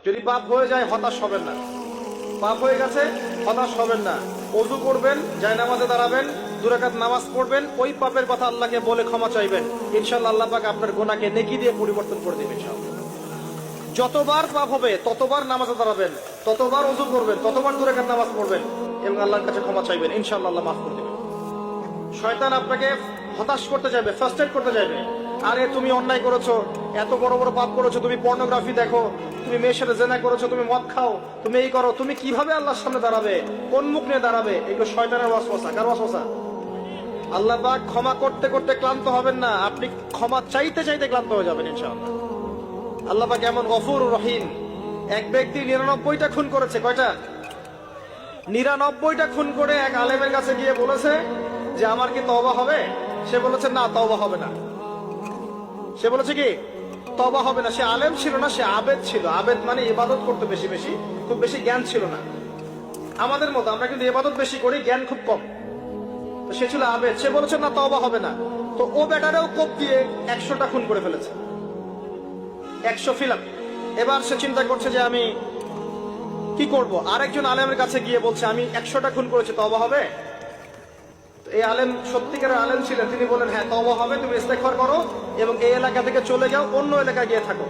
যদি পাপ হয়ে যায় হতাশ হবেন না, পাপ হয়ে গেছে হতাশ হবেন না। ওযু করবেন, জায়নামাজে দাঁড়াবেন, 2 রাকাত নামাজ পড়বেন, ওই পাপের কথা আল্লাহকে বলে ক্ষমা চাইবেন। ইনশাআল্লাহ আল্লাহ পাক আপনার গুনাহকে নেকি দিয়ে পরিবর্তন করে দিবেন ইনশাআল্লাহ। যতবার পাপ হবে ততবার নামাজে দাঁড়াবেন, ততবার ওযু করবেন, ততবার 2 রাকাত নামাজ পড়বেন এবং আল্লাহর কাছে ক্ষমা চাইবেন। ইনশাআল্লাহ আল্লাহ মাফ করে দিবেন। শয়তান আপনাকে হতাশ করতে যাবে, ফ্রাস্ট্রেট করতে যাবে। আরে তুমি অন্যায় করেছো, এত বড় বড় পাপ করেছো, তুমি পর্নোগ্রাফি দেখো, তুমি মেয়ের সাথে জেনা করেছো, তুমি মদ খাও, তুমি এই করো, তুমি কিভাবে আল্লাহর সামনে দাঁড়াবে, কোন মুখ নিয়ে দাঁড়াবে? এগুলো শয়তানের ওয়াসওয়াসা। কার ওয়াসওয়াসা? আল্লাহ পাক ক্ষমা করতে করতে ক্লান্ত হবেন না, আপনি ক্ষমা চাইতে চাইতে ক্লান্ত হয়ে যাবেন ইনশাআল্লাহ। আল্লাহ পাক এমন গফুরুর রহিম। এক ব্যক্তি 99টা খুন করেছে। কয়টা? 99টা খুন করে এক আলেমের কাছে গিয়ে বলেছে যে আমার কি তওবা হবে? সে বলেছে না, তওবা হবে না। সে বলেছে কি তওবা হবে না। সে আলেম ছিল না, সে আবেদ ছিল। আবেদ মানে ইবাদত করতে বেশি বেশি, খুব বেশি জ্ঞান ছিল না। আমাদের মতো আমরা কিন্তু ইবাদত বেশি করি, জ্ঞান খুব কম। তো সে ছিল আবেদ, সে বলেছে না তওবা হবে না। তো ও বেটারেও কোপ দিয়ে 100টা খুন করে ফেলেছে, 100 ফিলাপ। এবার সে চিন্তা করছে যে আমি কি করব। আরেকজন আলেমের কাছে গিয়ে বলছে আমি 100টা খুন করেছি, তওবা হবে? এই আলেম সত্যিকারের আলেম ছিলেন, তিনি বলেন হ্যাঁ তওবা হবে, তুমি ইস্তেগফার করো এবং এই এলাকা থেকে চলে যাও, অন্য এলাকায় গিয়ে থাকো,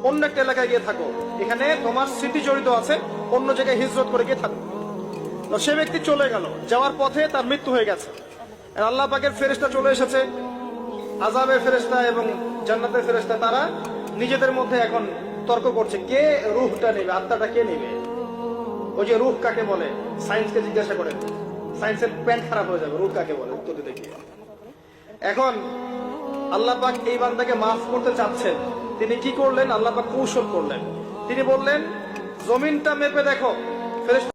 অন্য একটা এলাকায় গিয়ে থাকো, এখানে তোমার স্মৃতি জড়িত আছে, অন্য জায়গায় হিজরত করে গিয়ে থাকো। তো সে ব্যক্তি চলে গেল, যাওয়ার পথে তার মৃত্যু হয়ে গেছে। আর আল্লাহ পাকের ফেরেশতা চলে এসেছে, আযাবের ফেরেশতা এবং জান্নাতের ফেরেশতা, তারা নিজেদের মধ্যে এখন তর্ক করছে কে রূহটা নেবে, আত্মাটা কে নেবে। ওই যে রূহ কাকে বলে, সায়েন্সকে জিজ্ঞাসা করেন, সায়েন্সের প্যান্ট খারাপ হয়ে যাবে, রূহ কাকে বলে উত্তর দিতে গিয়ে। এখন আল্লাহ পাক এই বান্দাকে মাফ করতে চাচ্ছেন, তিনি কি করলেন? আল্লাহ পাক কৌশল করলেন। তিনি বললেন জমিনটা মেপে দেখো। ফেরেশতা